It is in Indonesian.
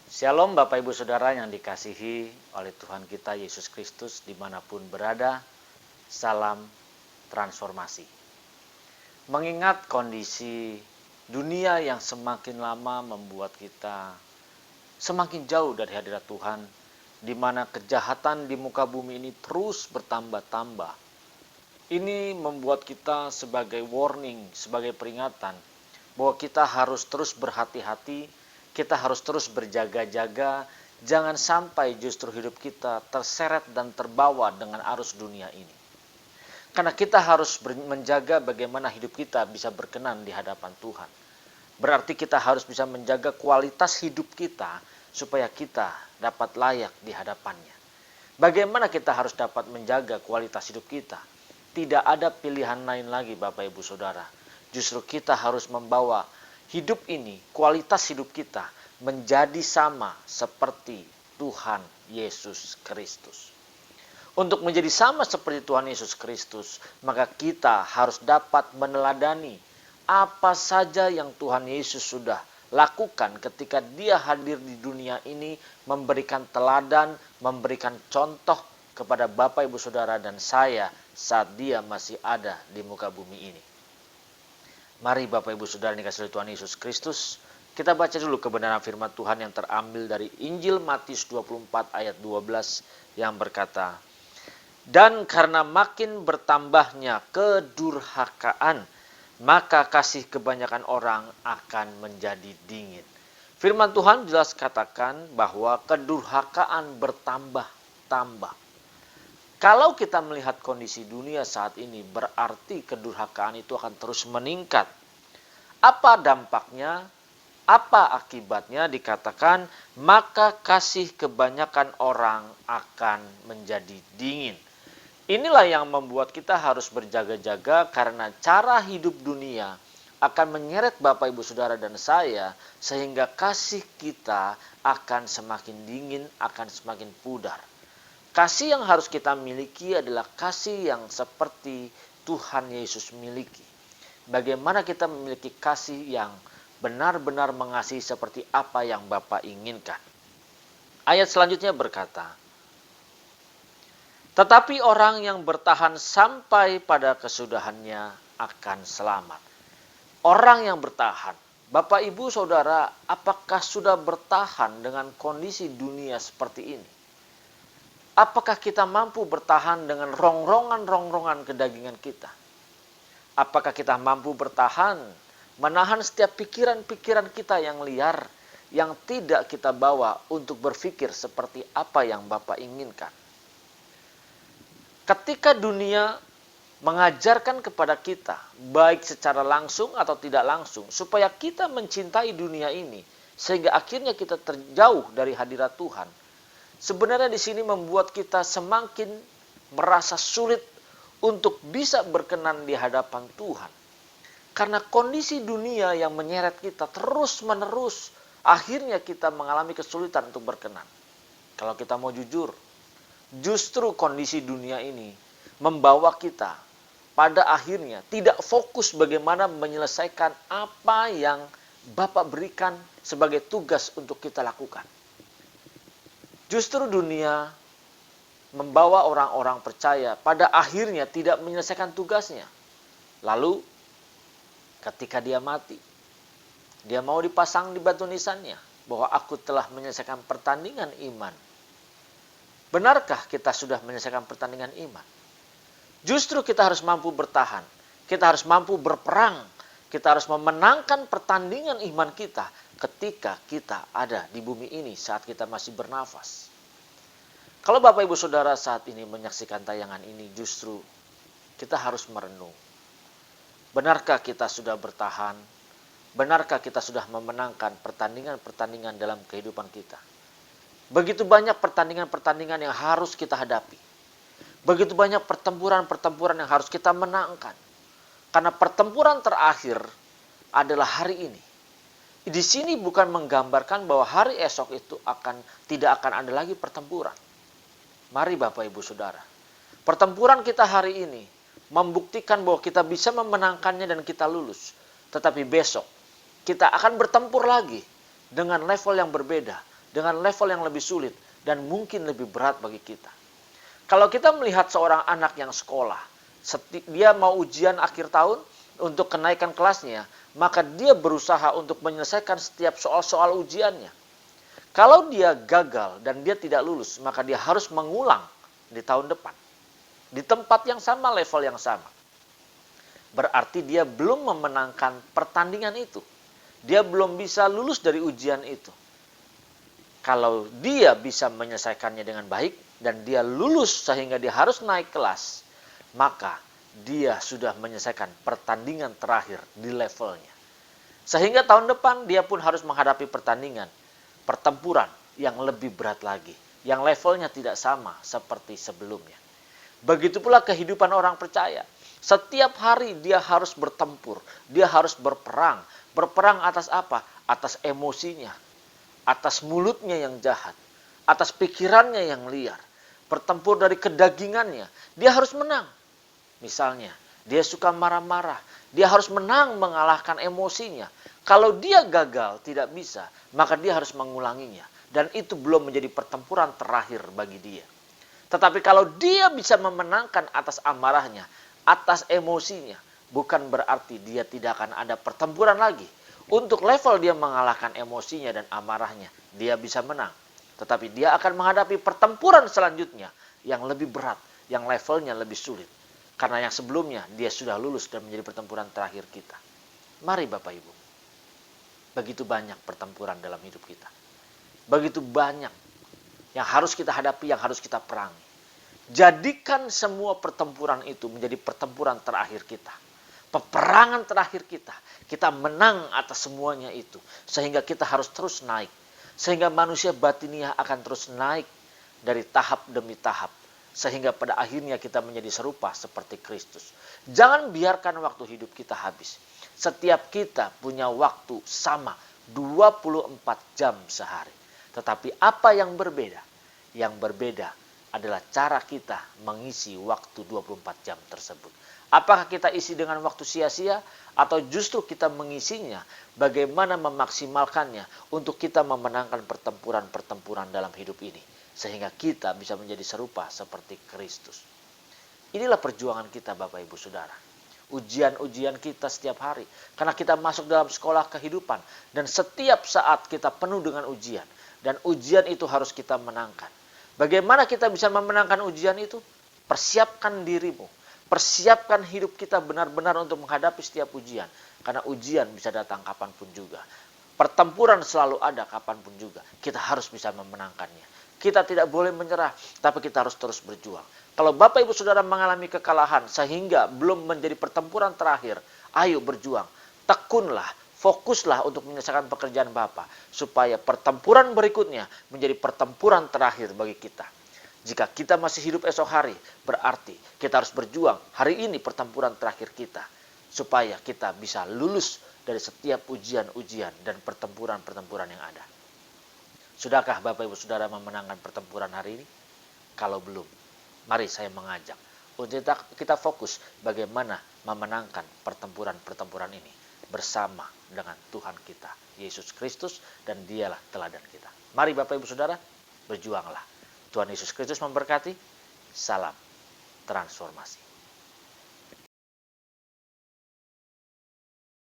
Shalom Bapak Ibu Saudara yang dikasihi oleh Tuhan kita Yesus Kristus dimanapun berada. Salam transformasi. Mengingat kondisi dunia yang semakin lama membuat kita semakin jauh dari hadirat Tuhan, di mana kejahatan di muka bumi ini terus bertambah-tambah. Ini membuat kita sebagai warning, sebagai peringatan bahwa kita harus terus berhati-hati, kita harus terus berjaga-jaga, jangan sampai justru hidup kita terseret dan terbawa dengan arus dunia ini. Karena kita harus menjaga bagaimana hidup kita bisa berkenan di hadapan Tuhan. Berarti kita harus bisa menjaga kualitas hidup kita supaya kita dapat layak di hadapannya. Bagaimana kita harus dapat menjaga kualitas hidup kita? Tidak ada pilihan lain lagi Bapak Ibu Saudara. Justru kita harus membawa hidup ini, kualitas hidup kita menjadi sama seperti Tuhan Yesus Kristus. Untuk menjadi sama seperti Tuhan Yesus Kristus, maka kita harus dapat meneladani apa saja yang Tuhan Yesus sudah lakukan ketika Dia hadir di dunia ini, memberikan teladan, memberikan contoh kepada Bapak Ibu Saudara dan saya saat Dia masih ada di muka bumi ini. Mari Bapak Ibu Saudara dikasihi Tuhan Yesus Kristus, kita baca dulu kebenaran firman Tuhan yang terambil dari Injil Matius 24 ayat 12 yang berkata, "Dan karena makin bertambahnya kedurhakaan, maka kasih kebanyakan orang akan menjadi dingin." Firman Tuhan jelas katakan bahwa kedurhakaan bertambah-tambah. Kalau kita melihat kondisi dunia saat ini, berarti kedurhakaan itu akan terus meningkat. Apa dampaknya? Apa akibatnya? Dikatakan, maka kasih kebanyakan orang akan menjadi dingin. Inilah yang membuat kita harus berjaga-jaga karena cara hidup dunia akan menyeret Bapak Ibu Saudara dan saya sehingga kasih kita akan semakin dingin, akan semakin pudar. Kasih yang harus kita miliki adalah kasih yang seperti Tuhan Yesus miliki. Bagaimana kita memiliki kasih yang benar-benar mengasihi seperti apa yang Bapa inginkan. Ayat selanjutnya berkata, "Tetapi orang yang bertahan sampai pada kesudahannya akan selamat." Orang yang bertahan. Bapak Ibu Saudara, apakah sudah bertahan dengan kondisi dunia seperti ini? Apakah kita mampu bertahan dengan rongrongan-rongrongan kedagingan kita? Apakah kita mampu bertahan, menahan setiap pikiran-pikiran kita yang liar, yang tidak kita bawa untuk berpikir seperti apa yang Bapa inginkan? Ketika dunia mengajarkan kepada kita, baik secara langsung atau tidak langsung, supaya kita mencintai dunia ini, sehingga akhirnya kita terjauh dari hadirat Tuhan, sebenarnya di sini membuat kita semakin merasa sulit untuk bisa berkenan di hadapan Tuhan. Karena kondisi dunia yang menyeret kita terus-menerus, akhirnya kita mengalami kesulitan untuk berkenan. Kalau kita mau jujur, justru kondisi dunia ini membawa kita pada akhirnya tidak fokus bagaimana menyelesaikan apa yang Bapa berikan sebagai tugas untuk kita lakukan. Justru dunia membawa orang-orang percaya pada akhirnya tidak menyelesaikan tugasnya. Lalu ketika dia mati, dia mau dipasang di batu nisannya bahwa aku telah menyelesaikan pertandingan iman. Benarkah kita sudah menyelesaikan pertandingan iman? Justru kita harus mampu bertahan. Kita harus mampu berperang. Kita harus memenangkan pertandingan iman kita ketika kita ada di bumi ini saat kita masih bernafas. Kalau Bapak Ibu Saudara saat ini menyaksikan tayangan ini, justru kita harus merenung. Benarkah kita sudah bertahan? Benarkah kita sudah memenangkan pertandingan-pertandingan dalam kehidupan kita? Begitu banyak pertandingan-pertandingan yang harus kita hadapi. Begitu banyak pertempuran-pertempuran yang harus kita menangkan. Karena pertempuran terakhir adalah hari ini. Di sini bukan menggambarkan bahwa hari esok itu tidak akan ada lagi pertempuran. Mari Bapak Ibu Saudara. Pertempuran kita hari ini membuktikan bahwa kita bisa memenangkannya dan kita lulus. Tetapi besok kita akan bertempur lagi dengan level yang berbeda, dengan level yang lebih sulit dan mungkin lebih berat bagi kita. Kalau kita melihat seorang anak yang sekolah, dia mau ujian akhir tahun untuk kenaikan kelasnya, maka dia berusaha untuk menyelesaikan setiap soal-soal ujiannya. Kalau dia gagal dan dia tidak lulus, maka dia harus mengulang di tahun depan. Di tempat yang sama, level yang sama. Berarti dia belum memenangkan pertandingan itu. Dia belum bisa lulus dari ujian itu. Kalau dia bisa menyelesaikannya dengan baik dan dia lulus sehingga dia harus naik kelas, maka dia sudah menyelesaikan pertandingan terakhir di levelnya. Sehingga tahun depan dia pun harus menghadapi pertempuran yang lebih berat lagi, yang levelnya tidak sama seperti sebelumnya. Begitu pula kehidupan orang percaya. Setiap hari dia harus bertempur, dia harus berperang. Berperang atas apa? Atas emosinya, atas mulutnya yang jahat, atas pikirannya yang liar. Bertempur dari kedagingannya, dia harus menang. Misalnya, dia suka marah-marah, dia harus menang mengalahkan emosinya. Kalau dia gagal, tidak bisa, maka dia harus mengulanginya. Dan itu belum menjadi pertempuran terakhir bagi dia. Tetapi kalau dia bisa memenangkan atas amarahnya, atas emosinya, bukan berarti dia tidak akan ada pertempuran lagi. Untuk level dia mengalahkan emosinya dan amarahnya, dia bisa menang. Tetapi dia akan menghadapi pertempuran selanjutnya yang lebih berat, yang levelnya lebih sulit. Karena yang sebelumnya dia sudah lulus dan menjadi pertempuran terakhir kita. Mari Bapak Ibu. Begitu banyak pertempuran dalam hidup kita. Begitu banyak yang harus kita hadapi, yang harus kita perangi. Jadikan semua pertempuran itu menjadi pertempuran terakhir kita. Peperangan terakhir kita. Kita menang atas semuanya itu. Sehingga kita harus terus naik. Sehingga manusia batiniah akan terus naik dari tahap demi tahap. Sehingga pada akhirnya kita menjadi serupa seperti Kristus. Jangan biarkan waktu hidup kita habis. Setiap kita punya waktu sama 24 jam sehari. Tetapi apa yang berbeda? Yang berbeda adalah cara kita mengisi waktu 24 jam tersebut. Apakah kita isi dengan waktu sia-sia atau justru kita mengisinya bagaimana memaksimalkannya untuk kita memenangkan pertempuran-pertempuran dalam hidup ini. Sehingga kita bisa menjadi serupa seperti Kristus. Inilah perjuangan kita Bapak Ibu Saudara. Ujian-ujian kita setiap hari. Karena kita masuk dalam sekolah kehidupan. Dan setiap saat kita penuh dengan ujian. Dan ujian itu harus kita menangkan. Bagaimana kita bisa memenangkan ujian itu? Persiapkan dirimu. Persiapkan hidup kita benar-benar untuk menghadapi setiap ujian. Karena ujian bisa datang kapanpun juga. Pertempuran selalu ada kapanpun juga. Kita harus bisa memenangkannya. Kita tidak boleh menyerah, tapi kita harus terus berjuang. Kalau Bapak Ibu Saudara mengalami kekalahan sehingga belum menjadi pertempuran terakhir, ayo berjuang. Tekunlah, fokuslah untuk menyelesaikan pekerjaan Bapak. Supaya pertempuran berikutnya menjadi pertempuran terakhir bagi kita. Jika kita masih hidup esok hari, berarti kita harus berjuang. Hari ini pertempuran terakhir kita. Supaya kita bisa lulus dari setiap ujian-ujian dan pertempuran-pertempuran yang ada. Sudahkah Bapak Ibu Saudara memenangkan pertempuran hari ini? Kalau belum, mari saya mengajak untuk kita fokus bagaimana memenangkan pertempuran-pertempuran ini bersama dengan Tuhan kita, Yesus Kristus, dan Dialah teladan kita. Mari Bapak Ibu Saudara, berjuanglah. Tuhan Yesus Kristus memberkati. Salam transformasi.